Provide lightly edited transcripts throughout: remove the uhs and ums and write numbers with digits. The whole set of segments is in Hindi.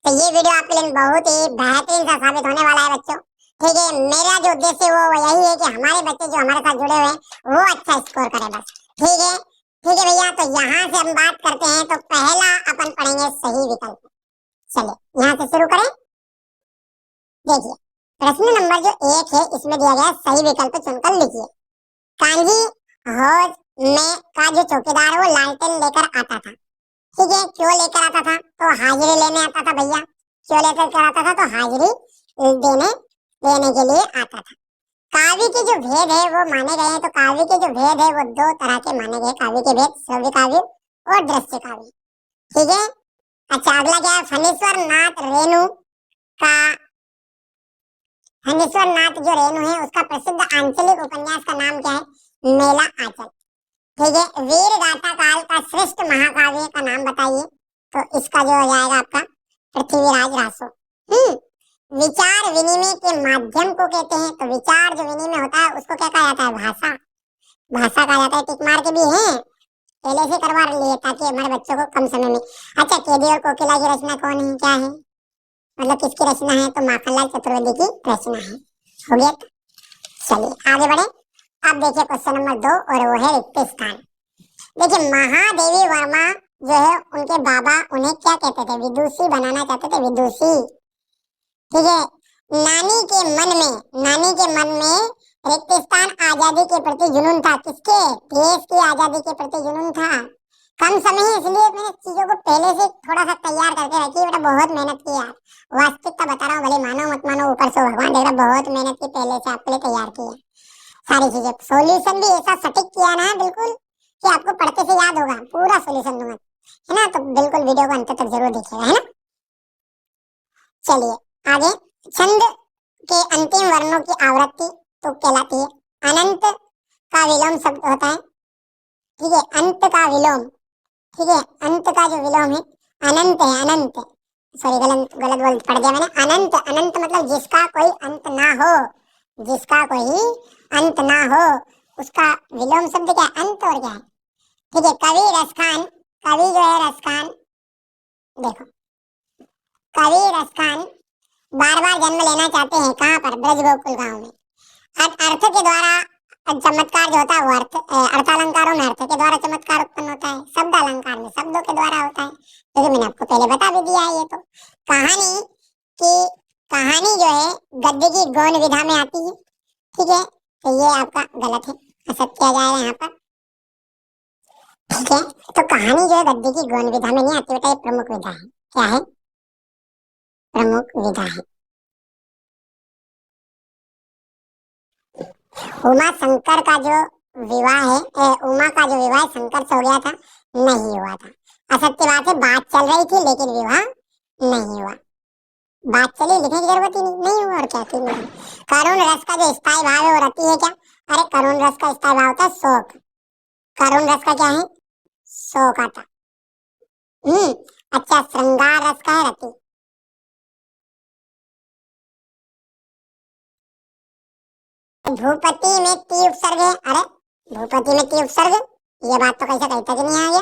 तो ये वीडियो आपके लिए बहुत ही बेहतरीन सा साबित होने वाला है बच्चों। ठीक है, मेरा जो उद्देश्य है वो यही है कि हमारे बच्चे जो हमारे साथ जुड़े हुए हैं वो अच्छा स्कोर करें बस। ठीक है, ठीक है भैया। तो यहाँ से हम बात करते हैं, तो पहला अपन पढ़ेंगे सही विकल्प। चलिए यहाँ से शुरू करें। देखिए प्रश्न नंबर जो 1 है इसमें दिया गया सही विकल्प चुनकर लिखिए। कांजी हौज में का जो चौकीदार वो लालटेन लेकर आता था। ठीक है, क्यों लेकर आता था? तो हाजिरी लेने आता था भैया। क्यों लेकर आता था? तो हाजिरी देने देने के लिए आता था। काव्य के जो भेद है वो माने गए हैं। तो काव्य के जो भेद है वो 2 तरह के माने गए। काव्य के भेद श्रव्य काव्य और दृश्य काव्य। ठीक है। अच्छा अगला क्या है? फणीश्वर नाथ रेणु का फणीश्वर नाथ जो रेणु है उसका प्रसिद्ध आंचलिक उपन्यास का नाम क्या है? मेला आंचल। ठीक है। वीर गाथा काल का श्रेष्ठ महाकाव्य का नाम बताइए। तो इसका जो हो जाएगा आपका पृथ्वीराज रासो। विचार विनिमय के माध्यम को कहते हैं। तो विचार जो विनिमय होता है उसको क्या कहा जाता है? भाषा। भाषा कहा जाता है। टिक मार के भी है, पहले से करवा लिए ताकि हमारे बच्चों को कम समय में। अच्छा केदी और कोकिला की रचना कौन है? क्या है, मतलब किसकी रचना है? तो माखनलाल चतुर्वेदी की रचना है। हो गया। चलिए आगे बढ़े। अब देखिए क्वेश्चन नंबर 2 और वो है रिक्त स्थान। देखिए महादेवी वर्मा जो है उनके बाबा उन्हें क्या कहते थे? विदुषी बनाना चाहते थे, विदुषी। ठीक है। नानी के मन में रिक्त स्थान आजादी के प्रति जुनून था। किसके? देश की आजादी के प्रति जुनून था। कम समय है इसलिए मैंने चीजों को पहले से थोड़ा सा तैयार करके रखी है। बेटा बहुत मेहनत की यार, वास्तविकता बता रहा हूँ, भले मानो मत मानो, ऊपर से भगवान देख रहा, बहुत मेहनत की, पहले से आपके लिए तैयार की है सारी चीजें। सॉल्यूशन भी ऐसा सटीक किया ना बिल्कुल कि आपको पढ़ते से याद होगा। पूरा सॉल्यूशन दूंगा, है ना? तो बिल्कुल वीडियो को अंत तक जरूर देखिएगा, है ना? चलिए आगे। छंद के अंतिम वर्णों की आवृत्ति तो कहलाती है। अनंत का विलोम शब्द होता है। ठीक है, अंत का विलोम। ठीक है, अंत का जो विलोम है अनंत है, अनंत। सॉरी गलत गलत बोल पढ़ दिया मैंने। अनंत, अनंत मतलब जिसका कोई अंत ना हो, जिसका कोई अंत ना हो उसका विलोम शब्द क्या है? अंत। और क्या है? ठीक है, कवि रसखान, कवि जो है रसखान, देखो कवि रसखान बार बार जन्म लेना चाहते हैं। कहाँ पर? ब्रज गोकुल गांव में। अर्थ के द्वारा चमत्कार जो होता है वो अर्थालंकारों में अर्थ के द्वारा चमत्कार उत्पन्न होता है। शब्द अलंकार में शब्दों के द्वारा होता है, जैसे मैंने आपको पहले बता भी दिया है। ये तो कहानी की कहानी जो है गद्य की गौण विधा में आती है। ठीक है, तो ये आपका गलत है, असत्य आ जाएगा यहाँ पर। ठीक है, तो कहानी जो है गद्य की गौण विधा में नहीं आती बेटा, ये प्रमुख विधा है। क्या है? प्रमुख विधा है। उमा शंकर का जो विवाह है, उमा का जो विवाह शंकर से हो गया था, नहीं हुआ था। असत्य बात है, बात चल रही थी लेकिन विवाह नहीं हुआ। बात चली, लिखने की जरूरत ही नहीं हुआ। और क्या थी? करुण रस का जो स्थायी भाव है वो रति है क्या? अरे करुण रस का स्थायी भाव होता है शोक। करुण रस का क्या है? शोक आता। अच्छा श्रृंगार रस का है रति। भूपति में ती उपसर्ग है। अरे भूपति में ती उपसर्ग, ये बात तो कैसे कहीं तक नहीं आ गया।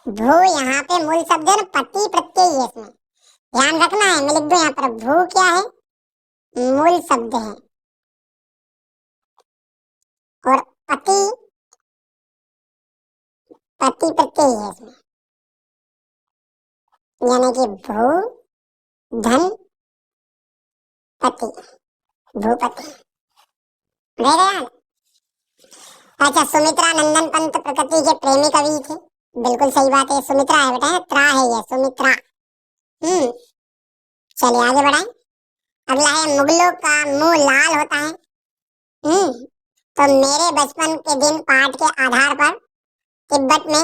भू यहाँ पे मूल शब्द है ना, पति प्रत्यय है इसमें, ध्यान रखना है। मैं लिख दूं यहाँ पर, भू क्या है? मूल शब्द है, और पति पति प्रत्यय है इसमें, यानी कि भू धन पति, भूपति। रह गया। अच्छा सुमित्रा नंदन पंत प्रकृति के प्रेमी कवि थे। बिल्कुल सही बात है, सुमित्रा है बेटा, त्रा है ये, सुमित्रा। चलिए आगे बढ़ाएं। अगला है मुगलों का मुंह लाल होता है। तो मेरे बचपन के दिन पाठ के आधार पर तिब्बत में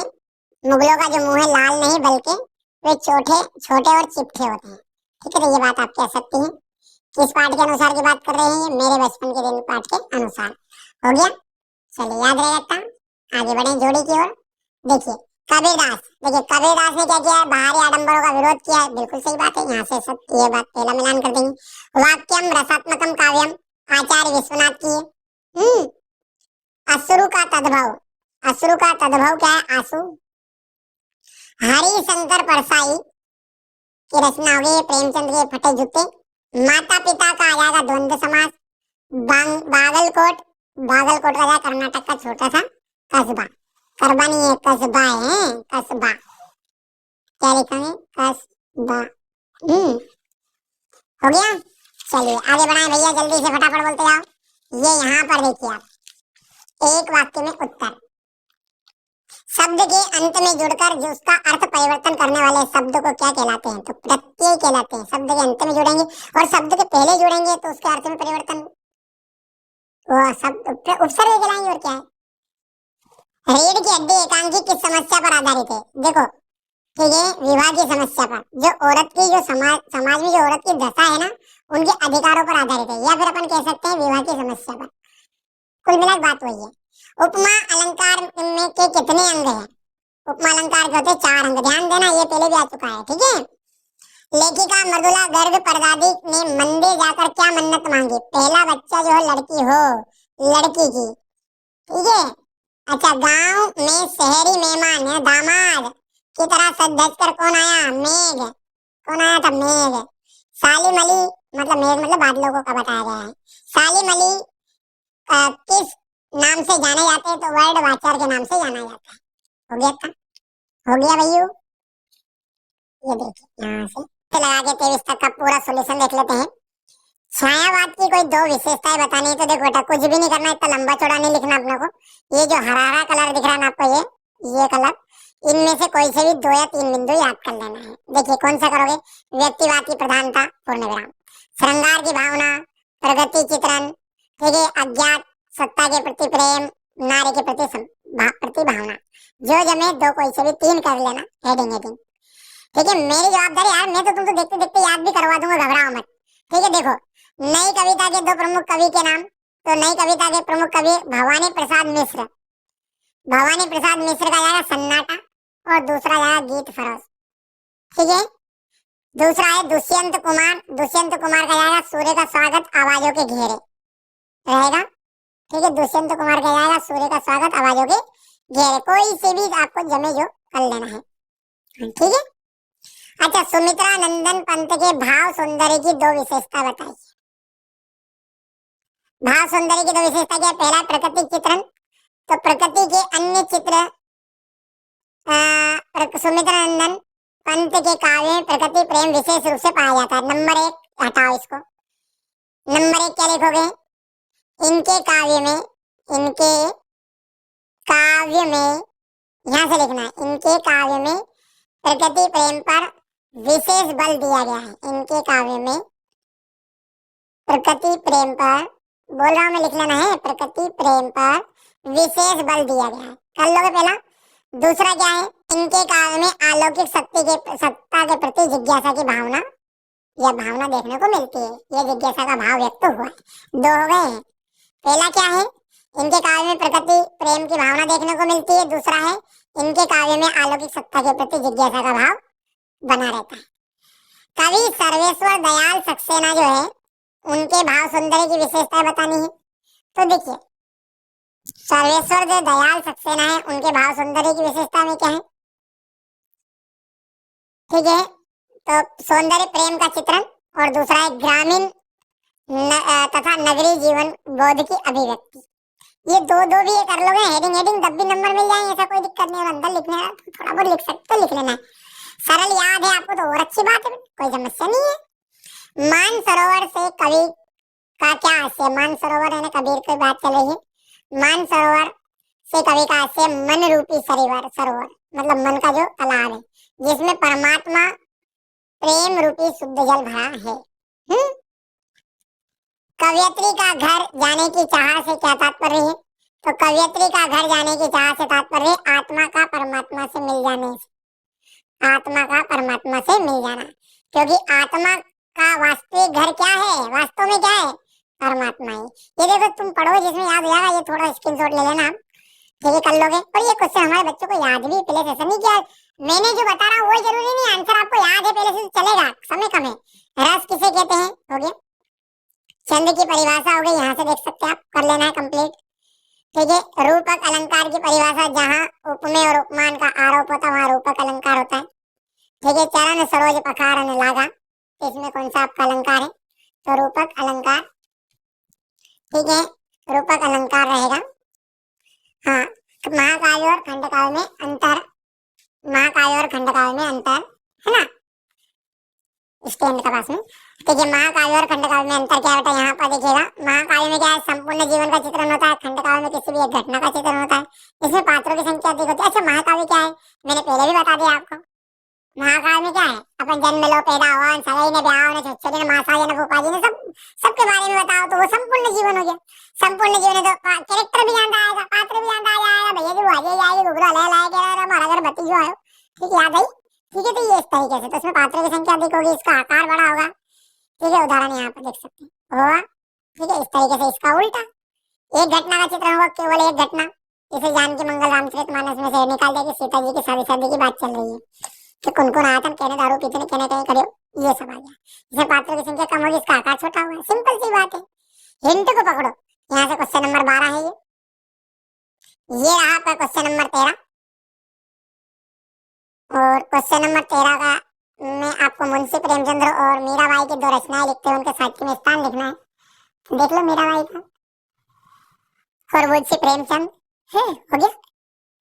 मुगलों का जो मुंह है लाल नहीं बल्कि वे छोटे छोटे और चिपटे होते हैं। ठीक है, तो ये बात आप कह सकती हैं। किस पाठ के अनुसार की बात कर रहे हैं? ये मेरे बचपन के दिन पाठ के अनुसार। हो गया। चलिए याद रहेगा। आगे बढ़े जोड़ी की ओर। देखिए कबीरदास, देखिए कबीरदास ने क्या किया है? बाहरी आडंबरों का विरोध किया है। बिल्कुल सही बात है, यहाँ से सब ये बात पहला मिलान कर देंगे। वाक्यम रसात्मकम काव्यम आचार्य विश्वनाथ की है। अश्रु का तद्भव, अश्रु का तद्भव क्या है? आंसू। हरि शंकर परसाई, की रचना हो गई प्रेमचंद के फटे जूते। माता पिता का आ जाएगा द्वंद्व समास। बागलकोट, बागलकोट का जाएगा कर्नाटक का छोटा सा कस्बा। करबा नहीं है, कस्बा है, कस्बा। क्या लिखेंगे? कस्बा। हो गया। चलिए आगे बढ़ाएं भैया, जल्दी से फटाफट बोलते जाओ। ये यहाँ पर देखिए आप, एक वाक्य में उत्तर। शब्द के अंत में जुड़कर जो उसका अर्थ परिवर्तन करने वाले शब्द को क्या कहलाते हैं? तो प्रत्यय कहलाते हैं। शब्द के अंत में जुड़ेंगे और शब्द के पहले जुड़ेंगे तो उसके अर्थ में परिवर्तन, वो शब्द उपसर्ग कहलाएंगे। और क्या है? रीढ़ की हड्डी एकांकी किस समस्या पर आधारित है? देखो ठीक है, विवाह की समस्या पर। जो औरत की, जो समाज में जो औरत की दशा है ना, उनके अधिकारों पर आधारित है, या फिर अपन कह सकते हैं विवाह की समस्या पर। कुल मिलाकर बात वही है। उपमा अलंकार में के कितने अंग हैं? उपमा अलंकार के होते 4 अंग। ध्यान देना, ये पहले भी आ चुका है, ठीक है। लेखिका मृदुला गर्ग परदादी ने मंदिर जाकर क्या मन्नत मांगी? पहला बच्चा जो है लड़की हो, लड़की की, ठीक है। अच्छा, गांव में शहरी मेहमान या दामाद की तरह सज धज कर कौन आया? मेघ। कौन आया था? मेघ। सालिम अली, मतलब मेघ मतलब बादलों को का बताया गया है। सालिम अली किस नाम से जाने जाते हैं? तो वर्ड वाचर के नाम से जाना जाता है। हो गया था? हो गया भैया। ये देखिए यहाँ से लगा के 23 तक का पूरा सॉल्यूशन देख लेते हैं। छायावाद की कोई 2 विशेषताएं बतानी है। तो देखो बेटा, कुछ भी नहीं करना, इतना लंबा चौड़ा नहीं लिखना अपने को। ये जो हरा हरा कलर दिख रहा है ना आपको, ये कलर, इनमें से कोई से भी 2 या 3 बिंदु याद कर लेना है। देखिए कौन सा करोगे? व्यक्तिवाद की प्रधानता, पूर्ण विराम। श्रृंगार की भावना, प्रगति चित्रण, ठीक है। अज्ञात, सत्ता के प्रति प्रेम, नारी के प्रति भावना। जो जमे 2 कोई से भी 3 कर लेना, हेडिंग हेडिंग, ठीक है। मेरी जवाबदारी यार, मैं तो तुमको देखते देखते याद भी करवा दूंगा, घबराओ मत, ठीक है। देखो, नई कविता के 2 प्रमुख कवि के नाम। तो नई कविता के प्रमुख कवि भवानी प्रसाद मिश्र। भवानी प्रसाद मिश्र का जाएगा सन्नाटा, और दूसरा जाएगा गीत फरोश, ठीक है। दूसरा है दुष्यंत कुमार। दुष्यंत कुमार का जाएगा सूर्य का स्वागत आवाजों के घेरे रहेगा, ठीक है। दुष्यंत कुमार का जाएगा सूर्य का स्वागत आवाजों के घेरे। कोई से भी आपको जमे जो कर लेना है, ठीक है। अच्छा, सुमित्रा नंदन पंत के भाव सौंदर्य की 2 विशेषता बताइए। भाव सौंदर्य की 2 विशेषता क्या? पहला प्रकृति चित्रण। तो प्रकृति के अन्य चित्र सुमित्रा नंदन पंत के काव्य में प्रकृति प्रेम विशेष रूप से पाया जाता है। नंबर 1 हटाओ इसको। नंबर 1 क्या लिखोगे? इनके काव्य में, इनके काव्य में, यहां से लिखना है, इनके काव्य में प्रकृति प्रेम पर विशेष बल दिया गया है। इनके काव्य में प्रकृति प्रेम पर, बोल रहा हूं मैं, लिख लेना है, प्रकृति प्रेम पर विशेष बल दिया गया है। कर लोगे पहला। दूसरा क्या है? इनके काव्य में अलौकिक सत्ता के प्रति जिज्ञासा की भावना, यह भावना देखने को मिलती है। यह जिज्ञासा का भाव व्यक्त हुआ है। 2 हो गए हैं। पहला क्या है? इनके काव्य में प्रकृति प्रेम की भावना देखने को मिलती है। दूसरा है, इनके काव्य में अलौकिक सत्ता के प्रति जिज्ञासा का भाव बना रहता है। कवि सर्वेश्वर दयाल सक्सेना जो है, उनके भाव सौंदर्य की विशेषताएं बतानी है। तो देखिए, सर्वेश्वर जो दयाल सक्सेना है, उनके भाव सौंदर्य की विशेषता में क्या है? ठीक है, तो सौंदर्य प्रेम का चित्रण, और दूसरा है ग्रामीण तथा नगरीय जीवन बोध की अभिव्यक्ति। ये दो भी ये कर लोगे, हेडिंग हेडिंग तब भी नंबर मिल जाएंगे, ऐसा कोई दिक्कत नहीं है। अंदर लिखने है तो थोड़ा बहुत लिख सकते हो, लिख लेना है। सरल याद है आपको तो और अच्छी बात है, कोई समस्या नहीं है। मानसरोवर से कवि का क्या आशय? मानसरोवर है ना, कबीर की बात चल रही है। मानसरोवर से कवि का आशय मन रूपी सरोवर, सरोवर मतलब मन का जो तालाब है, जिसमें परमात्मा प्रेम रूपी शुद्ध जल भरा है। कवयत्री का घर जाने की चाह से क्या तात्पर्य है? तो कवयत्री का घर जाने की चाह से तात्पर्य आत्मा का परमात्मा से मिल जाने से, आत्मा का परमात्मा से मिल जाना, क्योंकि आत्मा का वास्तविक घर क्या है? वास्तव में क्या है? परमात्मा ही। ये देखो तुम पढ़ो, जिसमें याद हो जाएगा, ये थोड़ा स्क्रीनशॉट ले लेना आप, ठीक है, कर लोगे। और ये क्वेश्चन हमारे बच्चों को याद भी पहले से नहीं किया, मैंने जो बता रहा हूँ वो जरूरी नहीं, आंसर आपको याद है पहले से चलेगा, समय कम है। रस किसे कहते हैं? हो गया। छंद की परिभाषा हो गई, यहाँ से देख सकते हैं आप, कर लेना है कंप्लीट, ठीक है। रूपक अलंकार की परिभाषा, जहाँ उपमेय और उपमान का आरोप होता है वहाँ रूपक अलंकार होता है। ठीक है, चरण सरोज पखारन लागा, इसमें कौन सा आपका अलंकार है? तो रूपक अलंकार। ठीक है, रूपक अलंकार रहेगा। हाँ, महाकाव्य और खंडकाव्य में अंतर, महाकाव्य और खंडकाव्य में अंतर है ना, स्टैंड के पास में। ठीक है, महाकाव्य और खंडकाव्य में अंतर क्या बेटा? यहाँ पर देखिएगा, महाकाव्य में क्या है? संपूर्ण जीवन का चित्रण होता है, खंडकाव्य में किसी भी एक घटना का चित्रण होता है। इसमें पात्रों की संख्या अधिक होती है। अच्छा, महाकाव्य क्या है? मैंने पहले भी बता दिया आपको। महाकाव्य में क्या है? अपन जन्म लो, पैदा हुआ, सगाई ने, ब्याह ने, छोटे ने, मासा ने, फूफा ने, सब सबके बारे में बताओ, तो वो संपूर्ण जीवन हो गया। संपूर्ण जीवन है तो कैरेक्टर भी याद आएगा, पात्र भी याद आ जाएगा, भैया जी आगे जाएगी, गुगरा ले लाएगा, हमारा घर भतीजो आयो, ठीक याद आई। ठीक है, तो ये इस तरीके से, तो इसमें पात्रों की संख्या अधिक होगी, इसका आकार बड़ा होगा। ठीक है, उदाहरण यहाँ पर देख सकते हैं होगा। ठीक है, इस तरीके से इसका उल्टा, एक घटना का चित्र होगा, केवल एक घटना। इसे जानकी मंगल रामचरितमानस में से निकाल देगी, सीता जी की शादी की बात चल रही है कि कौन कौन आया था, कहने दारू पीते, कहने कहीं खड़े हो, ये सब आ गया। इसमें पात्रों की संख्या कम होगी, इसका आकार छोटा होगा, सिंपल सी बात है। हिंट को पकड़ो, यहाँ से क्वेश्चन नंबर 12 है ये रहा आपका क्वेश्चन नंबर 13। और क्वेश्चन नंबर 13 का में आपको मुंशी प्रेमचंद्र और मीराबाई की दो रचनाएं लिखते हैं, उनके साहित्य में स्थान लिखना है। देख लो मीराबाई का और मुंशी प्रेमचंद है, हो गया।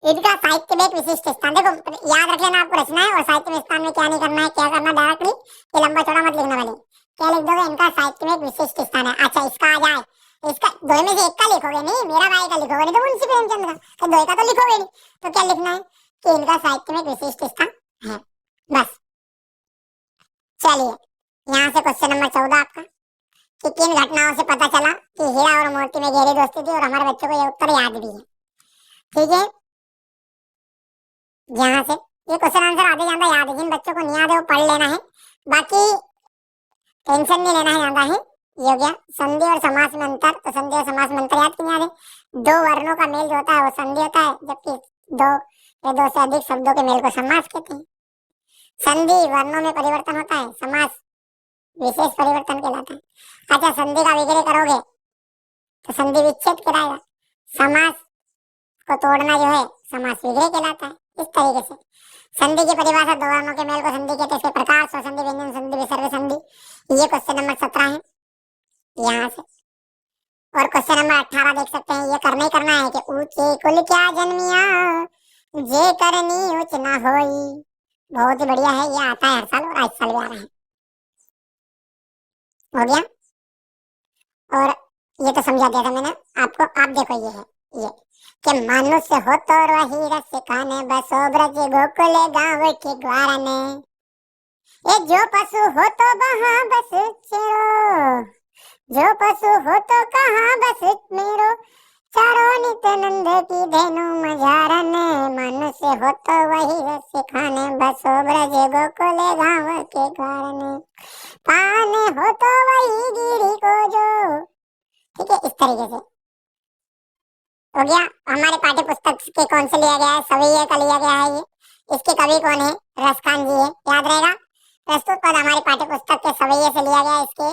इनका साहित्य में एक विशिष्ट स्थान, देखो याद रख लेना आपको, रचना है और साहित्य में स्थान में क्या नहीं करना है, क्या करना डायरेक्टली, ये लंबा चौड़ा मत लिखना वाले, क्या लिख दोगे? इनका साहित्य में एक विशिष्ट स्थान है। अच्छा, इसका आ जाए, इसका दो में से एक का लिखोगे, नहीं मीराबाई का लिखोगे, नहीं तो मुंशी प्रेमचंद का, तो दो का तो लिखोगे नहीं, तो क्या लिखना है कि इनका साहित्य में एक विशिष्ट स्थान है, बस। चलिए, यहाँ से क्वेश्चन नंबर 14 आपका, कि किन घटनाओं से पता चला कि हीरा और मोती में गहरी दोस्ती थी, और हमारे बच्चों को ये उत्तर याद भी है। ठीक है, यहाँ से ये क्वेश्चन आंसर आधे ज्यादा याद है, जिन बच्चों को नहीं याद है वो पढ़ लेना है, बाकी टेंशन नहीं लेना है, ज्यादा है। ये हो गया संधि और समास में अंतर, तो संधि और समास में अंतर याद क्यों याद है? दो वर्णों का मेल जो होता है वो संधि होता है, जबकि दो या दो से अधिक शब्दों के मेल को समास कहते हैं। संधि वर्णों में परिवर्तन होता है, समास विशेष परिवर्तन कहलाता है। अच्छा, संधि का विग्रह करोगे तो संधि विच्छेद कहलाएगा, समास को तोड़ना जो है समास विग्रह कहलाता है। इस तरीके से संधि की परिभाषा, दो वर्णों के मेल को संधि कहते हैं, इसके प्रकार स्वसंधि, व्यंजन संधि, विसर्ग संधि। ये क्वेश्चन नंबर 17 है यहाँ से। और क्वेश्चन नंबर 18 देख सकते हैं, ये करना ही करना है कि ऊंचे कुल क्या जन्मिया, जे करनी उच ना होई। बहुत ही बढ़िया है, ये आता है हर साल और इस साल भी आ रहा है, हो गया। और ये तो समझा दिया था मैंने आपको, आप देखो ये है ये कि मनुष्य हो तो रही रस खाने, बसो ब्रज गोकुल गाँव के ग्वार ने। ये जो पशु हो तो वहाँ बस चेरो, जो पशु हो तो कहाँ बस मेरो, चारो नित नंद की धेनु मझारन। मनुष्य हो तो वही रस खाने, बसो ब्रज गोकुल गाँव के ग्वार ने। पाने हो तो वही गिरी को जो। ठीक है, इस तरीके से हो गया। हमारे पाठ्य पुस्तक के कौन से लिया गया है? सवैये का लिया गया है ये। इसके कवि कौन है? रसखान जी है, याद रहेगा। प्रस्तुत पद हमारे पाठ्य पुस्तक के सवैये से लिया गया है, इसके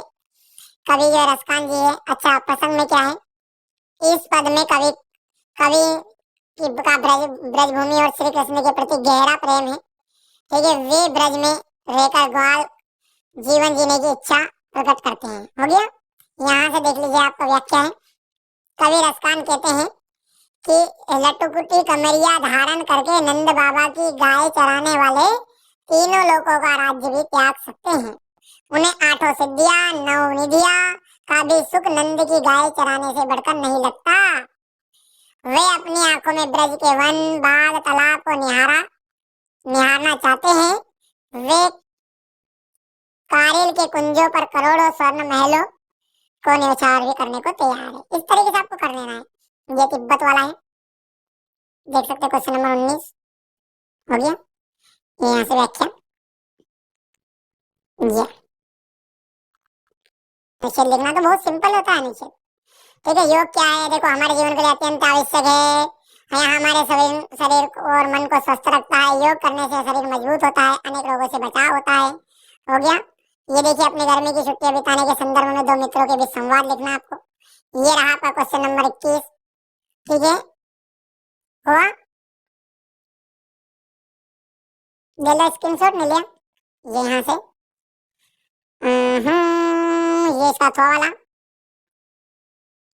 कवि जो रसखान जी है। अच्छा, प्रसंग में क्या है? इस पद में कवि का ब्रजभूमि और श्री कृष्ण के प्रति गहरा प्रेम है। ठीक है, वे ब्रज में रहकर ग्वाल जीवन जीने की इच्छा प्रकट करते हैं। हो गया, यहाँ से देख लीजिए आपका व्याख्या है। कवि रसखान कहते हैं कि लटुकुटी कमरिया धारण करके नंद बाबा की गाय चराने वाले तीनों लोगों का राज्य भी त्याग सकते हैं। उन्हें आठों सिद्धियां, नौ निधियां का भी सुख नंद की गाय चराने से बढ़कर नहीं लगता। वे अपनी आंखों में ब्रज के वन, बाग, तालाब को निहारना चाहते हैं। वे कारिल के कुंजों पर करोड़ों स्वर्ण महलों को न्यौछावर भी करने को तैयार है। इस तरीके से आपको कर लेना है। ये तिब्बत वाला है, देख सकते हैं क्वेश्चन नंबर 19 हो गया। यहाँ से व्याख्या निषेध लिखना तो बहुत सिंपल होता है निषेध। ठीक है, योग क्या है? देखो हमारे जीवन के लिए अत्यंत आवश्यक है। यह हमारे शरीर और मन को स्वस्थ रखता है। योग करने से शरीर मजबूत होता है, अनेक रोगों से बचाव होता है। हो गया। ये देखिए, अपनी गर्मी की छुट्टियां बिताने के संदर्भ में दो मित्रों के बीच संवाद लिखना है आपको। ये रहा आपका क्वेश्चन नंबर 21। ठीक है, हुआ? ले लो स्क्रीनशॉट, मिल गया। ये यहाँ से ये इसका थोड़ा वाला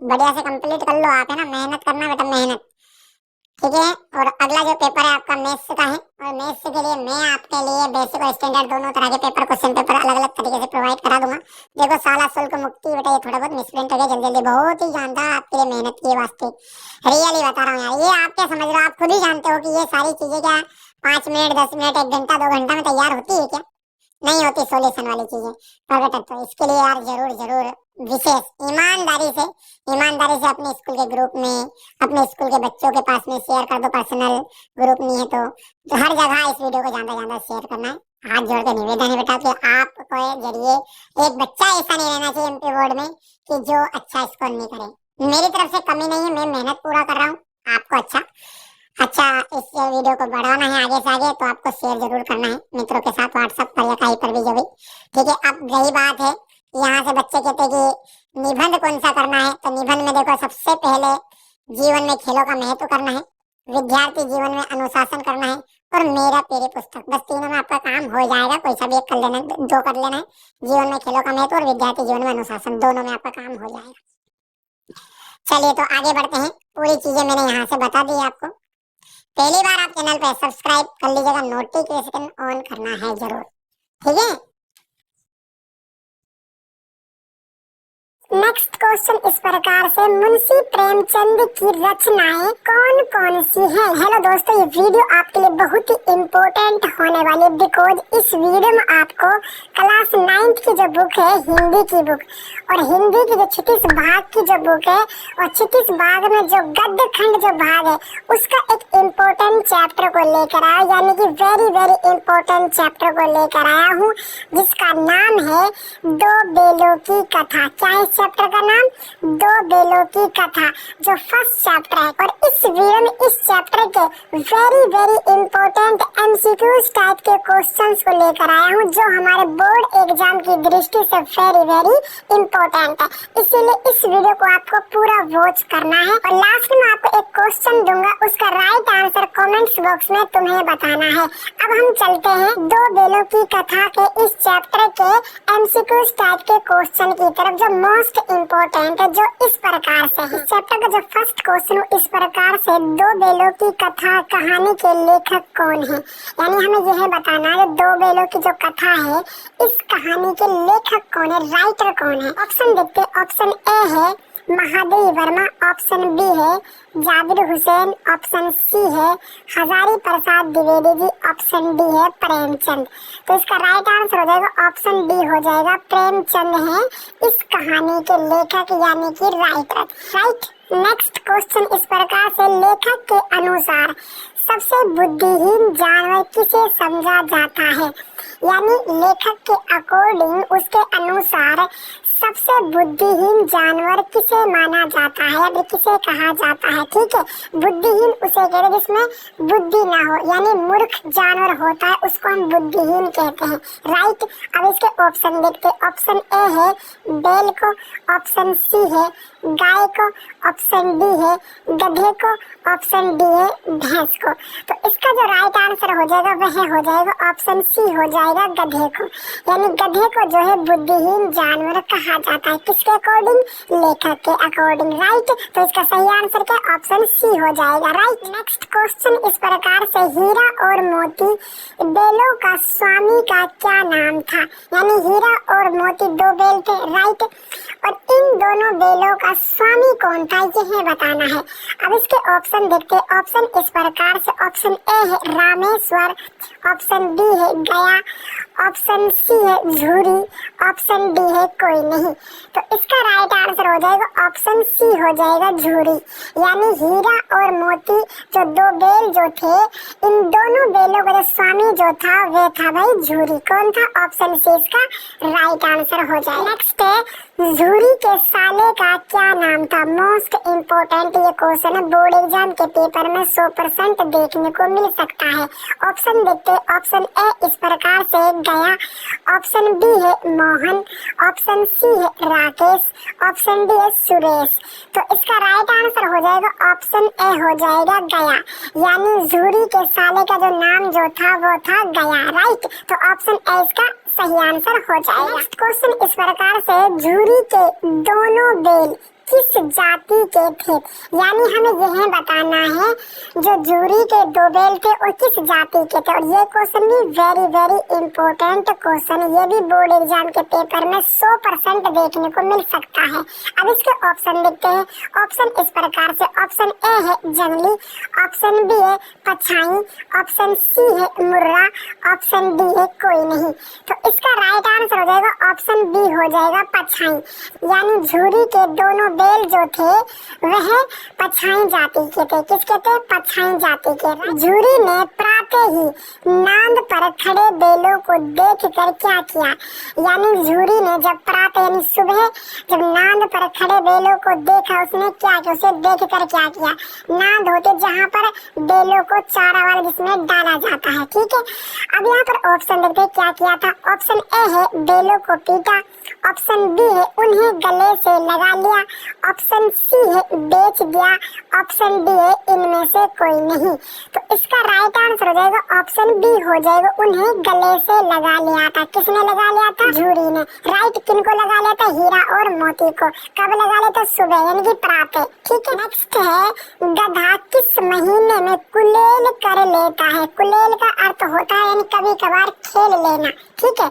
बढ़िया से कंप्लीट कर लो आप, है ना। मेहनत करना बेटा, मेहनत, ठीक है। और अगला जो पेपर है आपका मैथ्स का है, और मैथ्स के लिए मैं आपके लिए बेसिक और स्टैंडर्ड दोनों तरह के पेपर, क्वेश्चन पेपर अलग अलग तरीके से प्रोवाइड करा दूंगा। देखो शाला शुल्क मुक्ति बेटा, ये थोड़ा बहुत मिसप्रिंट हो गया जल्दी जल्दी, बहुत ही जानता आपके लिए मेहनत की वास्ते, रियली बता रहा हूँ यार। ये आप क्या समझ रहे हो, आप खुद ही जानते हो कि ये सारी चीजें क्या 5 मिनट 10 मिनट 1 घंटा 2 घंटा में तैयार होती है क्या? नहीं होती सॉल्यूशन वाली चीजें प्रकट। तो इसके लिए यार जरूर जरूर विशेष ईमानदारी से अपने स्कूल के ग्रुप में, अपने स्कूल के बच्चों के पास में शेयर कर दो। पर्सनल ग्रुप नहीं है तो हर जगह इस वीडियो को ज्यादा ज्यादा शेयर करना है। हाथ जोड़ के निवेदन है बेटा कि आपको जरिए एक बच्चा ऐसा नहीं रहना चाहिए एमपी बोर्ड में कि जो अच्छा स्कोर नहीं करे। मेरी तरफ से कमी नहीं है, मैं मेहनत पूरा कर रहा हूँ। आपको अच्छा इस वीडियो को बढ़ाना है आगे से आगे, तो आपको शेयर जरूर करना है मित्रों के साथ, व्हाट्सएप पर या कहीं पर भी जो भी, ठीक है। अब यही बात है, यहाँ से बच्चे कहते हैं कि निबंध कौन सा करना है, तो निबंध में देखो सबसे पहले जीवन में खेलों का महत्व करना है, विद्यार्थी जीवन में अनुशासन करना है, और मेरा प्यारी पुस्तक। बस तीनों में आपका काम हो जाएगा, कोई सा भी एक कर लेना, दो कर लेना है। जीवन में खेलों का महत्व और विद्यार्थी जीवन में अनुशासन, दोनों में आपका काम हो जाएगा। चलिए तो आगे बढ़ते हैं। पूरी चीजें मैंने यहाँ से बता दी आपको। पहली बार आप चैनल पे सब्सक्राइब कर लीजिएगा, नोटिफिकेशन ऑन करना है जरूर, ठीक है। नेक्स्ट क्वेश्चन इस प्रकार से, मुंशी प्रेमचंद की रचनाएं कौन कौन सी हैं? हेलो दोस्तों, ये वीडियो आपके लिए बहुत ही इम्पोर्टेंट होने वाली है, बिकॉज इस वीडियो में आपको क्लास 9th की जो बुक है, हिंदी की बुक, और हिंदी की जो 36 भाग की जो बुक है, और 36 भाग में जो गद्य खंड जो भाग है, उसका एक इम्पोर्टेंट चैप्टर को लेकर आया, यानी कि वेरी वेरी इम्पोर्टेंट चैप्टर को लेकर आया हूँ, जिसका नाम है दो बेलों की कथा। क्या है चैप्टर का नाम? दो बेलों की कथा, जो फर्स्ट चैप्टर है। और इस वीडियो में इस चैप्टर के very very important MCQs type के क्वेश्चंस को लेकर आया हूँ, जो हमारे बोर्ड एग्जाम की दृष्टि से वेरी वेरी इम्पोर्टेंट है। इसीलिए इस वीडियो को आपको पूरा वॉच करना है, और लास्ट में आपको एक क्वेश्चन दूंगा, उसका राइट आंसर कमेंट्स बॉक्स में तुम्हें बताना है। अब हम चलते हैं दो बेलों की कथा के इस चैप्टर के एमसीक्यूज टाइप के क्वेश्चन की तरफ, जो मोस्ट इम्पोर्टेंट है, जो इस प्रकार से है। इस चैप्टर का जो फर्स्ट क्वेश्चन इस प्रकार से, दो बेलों की कथा कहानी के लेखक कौन है? यानी हमें यह बताना है दो बेलों की जो कथा है, इस कहानी के लेखक कौन है, राइटर कौन है। ऑप्शन देखते, ऑप्शन ए है महादेव वर्मा, ऑप्शन बी है जाबिर हुसैन, ऑप्शन सी है हजारी प्रसाद द्विवेदी जी, ऑप्शन डी है प्रेमचंद। तो इसका राइट आंसर हो जाएगा ऑप्शन डी हो जाएगा, प्रेमचंद है इस कहानी के लेखक यानी कि राइटर, राइट। नेक्स्ट क्वेश्चन इस प्रकार से, लेखक के अनुसार सबसे बुद्धिहीन जानवर किसे समझा जाता है? यानी लेखक के अकॉर्डिंग, उसके अनुसार सबसे बुद्धिहीन जानवर किसे माना जाता है, या किसे कहा जाता है, ठीक है। बुद्धिहीन उसे कहते हैं जिसमें बुद्धि ना हो, यानी मूर्ख जानवर होता है, उसको हम बुद्धिहीन कहते हैं, राइट। अब इसके ऑप्शन देखते हैं। ऑप्शन ए है बैल को, ऑप्शन सी है गाय को, ऑप्शन डी है गधे को, ऑप्शन डी है भैंस को। तो इसका जो राइट आंसर हो जाएगा वह हो जाएगा ऑप्शन सी हो जाएगा, गधे को। यानी गधे को जो है बुद्धिहीन जानवर कहा जाता है, किसके अकॉर्डिंग? लेखक के अकॉर्डिंग, राइट। तो इसका सही आंसर क्या? ऑप्शन सी हो जाएगा, राइट। नेक्स्ट क्वेश्चन इस प्रकार से, हीरा और मोती बेलों का स्वामी का क्या नाम था? यानी हीरा और मोती दो बेल थे, राइट। और इन दोनों बेलों का स्वामी कौन था, यह बताना है। अब इसके ऑप्शन देखते हैं। ऑप्शन इस प्रकार से, ऑप्शन ए है रामेश्वर, ऑप्शन बी है गया, ऑप्शन सी है झूरी, ऑप्शन डी है कोई नहीं। तो इसका राइट आंसर हो जाएगा ऑप्शन सी हो जाएगा, झूरी। यानी हीरा और मोती जो दो बेल जो थे, इन दोनों बेलों का स्वामी जो था वह था भाई झूरी। कौन था? ऑप्शन सी इसका राइट आंसर हो जाएगा। नेक्स्ट है झूरी के साले का क्या नाम था? मोस्ट इम्पोर्टेंट ये क्वेश्चन है, बोर्ड एग्जाम के पेपर में 100% देखने को मिल सकता है। ऑप्शन देखते हैं। ऑप्शन ए इस प्रकार से गया, ऑप्शन बी है मोहन, ऑप्शन सी है राकेश, ऑप्शन डी है सुरेश। तो इसका राइट आंसर हो जाएगा ऑप्शन ए हो जाएगा गया, यानी झूरी के साले का जो नाम जो था वो था गया। राइट, तो ऑप्शन ए इसका सही आंसर हो जाएगा। नेक्स्ट क्वेश्चन इस प्रकार से, झूरी के दोनों बेल किस जाति के थे? यानी हमें यह बताना है जो झूरी के दो बेल थे और किस जाति के थे। और ये क्वेश्चन भी वेरी वेरी इंपॉर्टेंट क्वेश्चन, ये भी बोर्ड एग्जाम के पेपर में 100% देखने को मिल सकता है। अब इसके ऑप्शन देखते हैं। ऑप्शन इस प्रकार से, ऑप्शन ए है जंगली, ऑप्शन बी है पछाई, ऑप्शन सी है मुर्रा, ऑप्शन डी है कोई नहीं। तो इसका राइट आंसर हो जाएगा ऑप्शन बी हो जाएगा पछाई, यानी झूरी के दोनों बेल जो थे वह पछाई जाति के थे। किसके थे? पछाई जाति के। झूरी ने प्रातः ही नांद पर खड़े बेलों को देखकर क्या किया? यानी झूरी ने जब प्रातः यानी सुबह जब नांद पर खड़े बेलों को देखा, उसने क्या किया? उसे देखकर क्या किया? नांद होते जहाँ पर बेलों को चारा वाला जिसमें डाला जाता है। ठीक है, अब यहाँ पर ऑप्शन देखते क्या किया था। ऑप्शन ए है बेलों को पीटा, ऑप्शन बी है उन्हें गले से लगा लिया, ऑप्शन सी है बेच दिया, ऑप्शन डी है इनमें से कोई नहीं। तो इसका राइट आंसर हो जाएगा ऑप्शन बी हो जाएगा, उन्हें गले से लगा लिया था। किसने लगा लिया था? झूरी ने। राइट, किनको लगा लिया था? हीरा और मोती को। कब लगा लिया था? सुबह यानी कि प्रातः। ठीक है, नेक्स्ट है गधा किस महीने में कुलेल कर लेता है? कुलेल का अर्थ होता है यानी कभी कभार खेल लेना। ठीक है,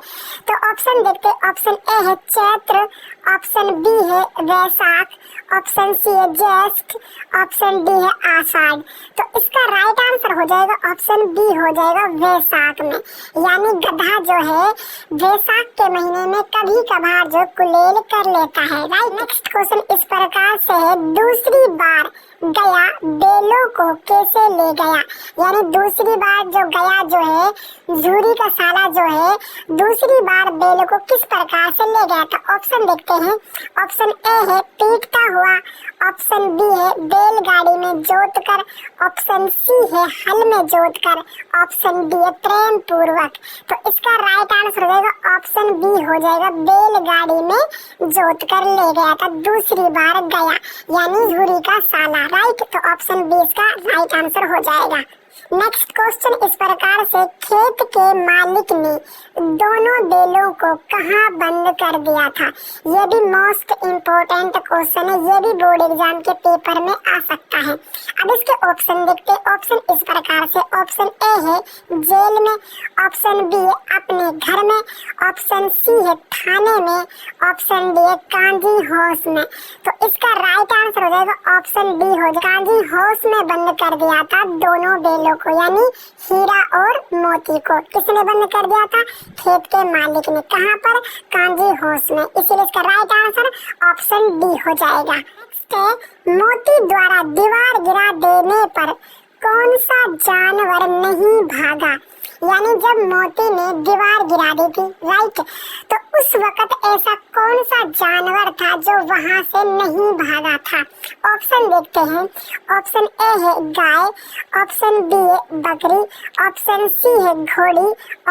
तो ऑप्शन देखते हैं। ऑप्शन ए है चैत्र, ऑप्शन बी है वैशाख, ऑप्शन सी है ज्येष्ठ, ऑप्शन डी है आषाढ़। तो इसका राइट आंसर हो जाएगा ऑप्शन बी हो जाएगा वैशाख में, यानी गधा जो है वैशाख के महीने में कभी कभार जो कुलेल कर लेता है। राइट, नेक्स्ट क्वेश्चन इस प्रकार से है, दूसरी बार गया बेलों को कैसे ले गया? यानी दूसरी बार जो गया जो है झूरी का साला जो है दूसरी बार बेलों को किस प्रकार से ले गया था? ऑप्शन देखते हैं। ऑप्शन ए है पीटता हुआ, ऑप्शन बी है बैलगाड़ी में जोतकर, ऑप्शन सी है हल में जोतकर, ऑप्शन डी है प्रेम पूर्वक। तो इसका राइट आंसर हो जाएगा ऑप्शन बी हो जाएगा, बैलगाड़ी में जोतकर ले गया था दूसरी बार गया, यानी झूरी का साला। राइट, तो ऑप्शन बी इसका राइट आंसर हो जाएगा। नेक्स्ट क्वेश्चन इस प्रकार से, खेत के मालिक ने दोनों बेलों को कहाँ बंद कर दिया था? ये भी मोस्ट इम्पोर्टेंट क्वेश्चन है, ये भी बोर्ड एग्जाम के पेपर में आ सकता है। अब इसके ऑप्शन देखते हैं। ऑप्शन इस प्रकार से, ऑप्शन ए है जेल में, ऑप्शन बी है अपने घर में, ऑप्शन सी है थाने में, ऑप्शन डी है कांजी हाउस में। तो इसका राइट आंसर हो जाएगा ऑप्शन डी हो जाएगा, कांजी हाउस में बंद कर दिया था दोनों बेलों को, यानी हीरा और मोती को। किसने बंद कर दिया था? खेत के मालिक ने। कहाँ पर? कांजी हाउस में। इसीलिए इसका राइट आंसर ऑप्शन डी हो जाएगा। नेक्स्ट है, मोती द्वारा दीवार गिरा देने पर कौन सा जानवर नहीं भागा? यानी जब मोती ने दीवार गिरा दी थी, राइट, तो उस वक्त ऐसा कौन सा जानवर था जो वहां से नहीं भागा था? ऑप्शन देखते हैं। ऑप्शन ए है गाय, ऑप्शन बी है बकरी, ऑप्शन सी है घोड़ी,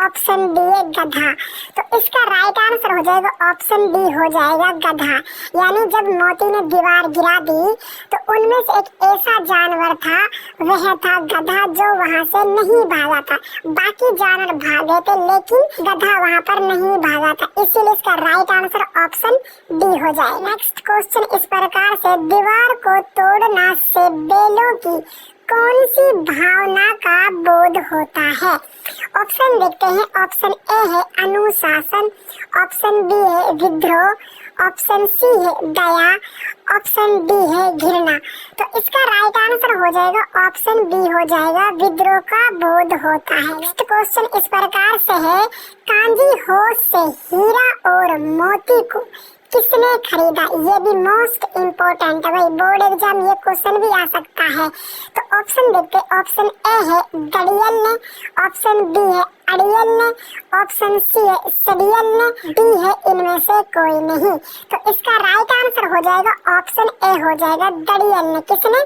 ऑप्शन डी है गधा। तो इसका राइट आंसर हो जाएगा ऑप्शन डी हो जाएगा गधा, यानी जब मोती ने दीवार गिरा दी तो उनमें से एक ऐसा जानवर था, वह था गधा, जो वहां से नहीं भागा था। बाकी जानवर भागे थे लेकिन गधा वहां पर नहीं भागा था, इसीलिए इसका राइट आंसर ऑप्शन डी हो जाएगा। नेक्स्ट क्वेश्चन इस प्रकार से, दीवार को तोड़ना से बेलों की कौन सी भावना का बोध होता है? ऑप्शन देखते हैं। ऑप्शन ए है अनुशासन, ऑप्शन बी है विद्रोह, ऑप्शन सी है दया, ऑप्शन डी है घृणा। तो इसका राइट आंसर हो जाएगा ऑप्शन बी हो जाएगा, विद्रोह का बोध होता है। नेक्स्ट क्वेश्चन इस प्रकार से है, कांजी हाउस से हीरा और मोती को किसने खरीदा, ये भी मोस्ट इम्पोर्टेंट है भाई, बोर्ड एग्जाम ये क्वेश्चन भी आ सकता है। तो ऑप्शन देखते, ऑप्शन ए है गड़ियल ने, ऑप्शन बी है अड़ियल ने, ऑप्शन सी है सड़ियल ने, डी है इनमें से कोई नहीं। तो इसका राइट आंसर हो जाएगा ऑप्शन ए हो जाएगा गड़ियल ने। किसने,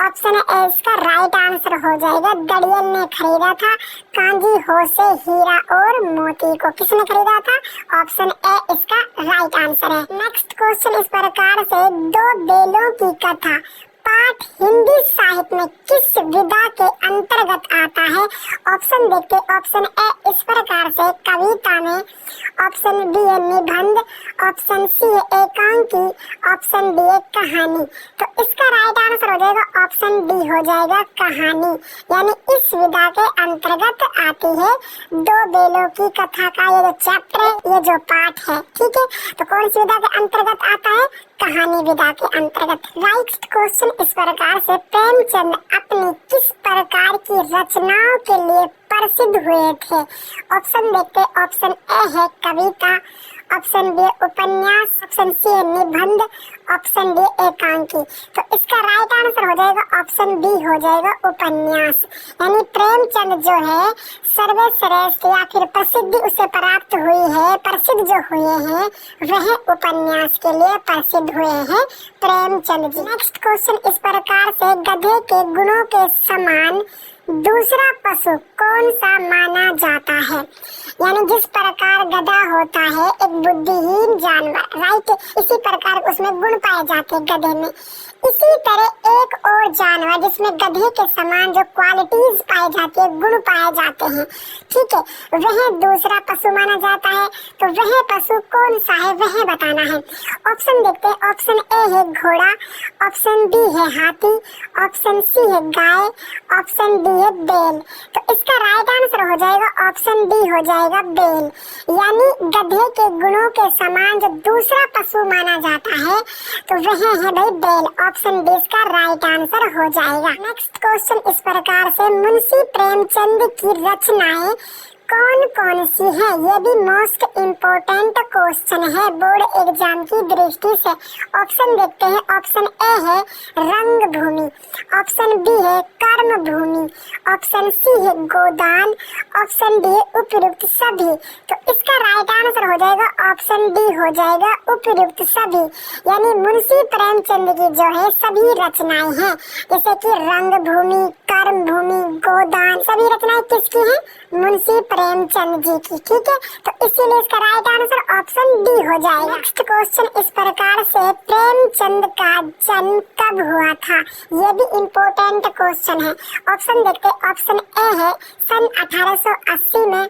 ऑप्शन ए इसका राइट आंसर हो जाएगा। गड़ियल ने खरीदा था कांजी हो से हीरा और मोती को। किसने खरीदा था, ऑप्शन ए इसका राइट आंसर है। नेक्स्ट क्वेश्चन इस प्रकार से, दो बेलों की कथा पाठ हिंदी साहित्य में किस विधा के अंतर्गत आता है। ऑप्शन देखते, ऑप्शन ए इस प्रकार से कविता में, ऑप्शन बी है निबंध, ऑप्शन सी है एकांकी, ऑप्शन डी है कहानी। तो इसका राइट आंसर हो जाएगा ऑप्शन डी हो जाएगा कहानी, यानी इस विधा के अंतर्गत आती है दो बेलों की कथा का ये जो चैप्टर है, ये जो पाठ है, ठीक है। तो कौन सी विधा के अंतर्गत आता है, कहानी विधा के अंतर्गत। राइट क्वेश्चन इस प्रकार से, प्रेमचंद अपनी किस प्रकार की रचनाओं के लिए प्रसिद्ध हुए थे। ऑप्शन देखते, ऑप्शन ए है कविता, ऑप्शन बी उपन्यास, ऑप्शन सी है निबंध, ऑप्शन डी एकांकी। तो इसका राइट आंसर हो जाएगा ऑप्शन बी हो जाएगा उपन्यास, यानी प्रेमचंद जो है सर्वश्रेष्ठ या फिर प्रसिद्धि उसे प्राप्त हुई है, प्रसिद्ध जो हुए हैं वह उपन्यास के लिए प्रसिद्ध हुए हैं प्रेमचंद जी। नेक्स्ट क्वेश्चन इस प्रकार से, गधे के गुणों के समान दूसरा पशु कौन सा माना जाता है। यानी जिस प्रकार गधा होता है एक बुद्धिहीन जानवर, राइट, इसी प्रकार उसमें गुण पाए जाते हैं गधे में। इसी तरह एक और जानवर जिसमें गधे के समान जो क्वालिटीज पाई जाती है, गुण पाए जाते हैं, ठीक है, वह दूसरा पशु माना जाता है। तो वह पशु कौन सा है वह बताना है। ऑप्शन देखते हैं, ऑप्शन ए है घोड़ा, ऑप्शन बी है हाथी, ऑप्शन सी है गाय, ऑप्शन डी है बैल। तो इसका राइट आंसर हो जाएगा ऑप्शन डी हो जाएगा बैल, यानी गधे के गुणों के समान जो दूसरा पशु माना जाता है तो वह है भाई बैल। ऑप्शन डी इसका राइट आंसर हो जाएगा। नेक्स्ट क्वेश्चन इस प्रकार से, मुंशी प्रेमचंद की रचनाएं कौन कौन सी है, ये भी मोस्ट इम्पोर्टेंट क्वेश्चन है बोर्ड एग्जाम की दृष्टि से। ऑप्शन देखते हैं, ऑप्शन ए है रंगभूमि, ऑप्शन बी है कर्मभूमि, ऑप्शन सी है गोदान, ऑप्शन डी है उपयुक्त सभी। तो इसका राइट आंसर हो जाएगा ऑप्शन डी हो जाएगा उपयुक्त सभी, यानी मुंशी प्रेमचंद की जो है सभी रचनाएं हैं, जैसे कि रंगभूमि, कर्मभूमि, गोदान, सभी रचनाएं किसकी हैं, मुंशी प्रेमचंद जी की, ठीक है। तो इसीलिए इसका राइट आंसर ऑप्शन डी हो जाएगा। नेक्स्ट क्वेश्चन इस प्रकार से, प्रेमचंद का जन्म कब हुआ था, ये भी इम्पोर्टेंट क्वेश्चन है। ऑप्शन देखते, ऑप्शन ए है सन 1880 में,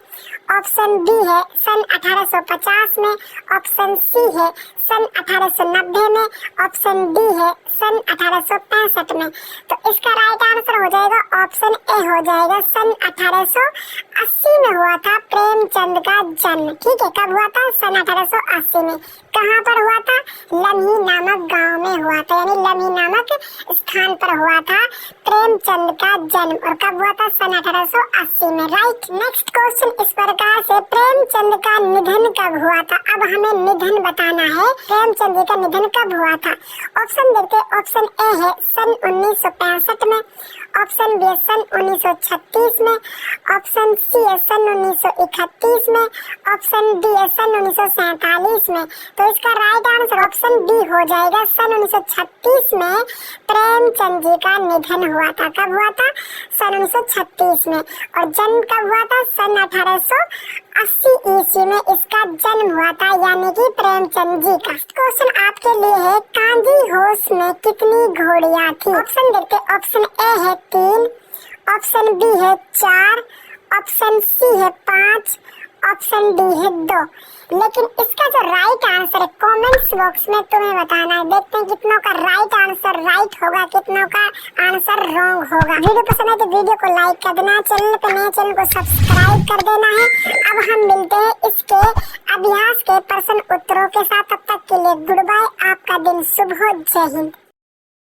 ऑप्शन बी है सन 1850 में, ऑप्शन सी है सन 1890 में, ऑप्शन डी है सन 1865 में। तो इसका राइट आंसर हो जाएगा ऑप्शन ए हो जाएगा सन 1880 में हुआ था प्रेमचंद का जन्म, ठीक है। कब हुआ था, सन 1880 में। कहाँ पर हुआ था, लम्ही नामक गांव में हुआ था, यानी लम्ही नामक स्थान पर हुआ था प्रेमचंद का जन्म। और कब हुआ था, सन 1880 में, राइट। नेक्स्ट क्वेश्चन इस प्रकार से, प्रेमचंद का निधन कब हुआ था। अब हमें निधन बताना है, प्रेमचंद जी का निधन कब हुआ था। ऑप्शन देखते, ऑप्शन ए है सन 1965 में, ऑप्शन बी है सन 1936 में, ऑप्शन सी है सन 1931 में, ऑप्शन डी है सन 1947 में। तो इसका राइट आंसर ऑप्शन डी हो जाएगा सन 1936 में प्रेमचंद जी का निधन हुआ था। कब हुआ था, सन 1936 में। और जन्म कब हुआ था, सन 1880 ईस्वी में इसका जन्म हुआ था, यानी कि प्रेमचंद जी का। क्वेश्चन आपके लिए है, कांजी होश में कितनी घोड़ियां थी। ऑप्शन देखते, ऑप्शन ए है 3, ऑप्शन बी है 4, ऑप्शन सी है 5, ऑप्शन डी है 2। लेकिन इसका जो राइट आंसर है कमेंट्स बॉक्स में तुम्हें बताना है। देखते हैं कितनों का राइट आंसर राइट होगा, कितनों का आंसर रॉन्ग होगा। वीडियो पसंद है तो वीडियो को लाइक कर देना, चैनल पे नए चैनल को सब्सक्राइब कर देना है। अब हम मिलते हैं इसके अभ्यास के प्रश्न उत्तरों के साथ, तब तक के लिए गुड बाय, आपका दिन शुभ हो, जय हिंद।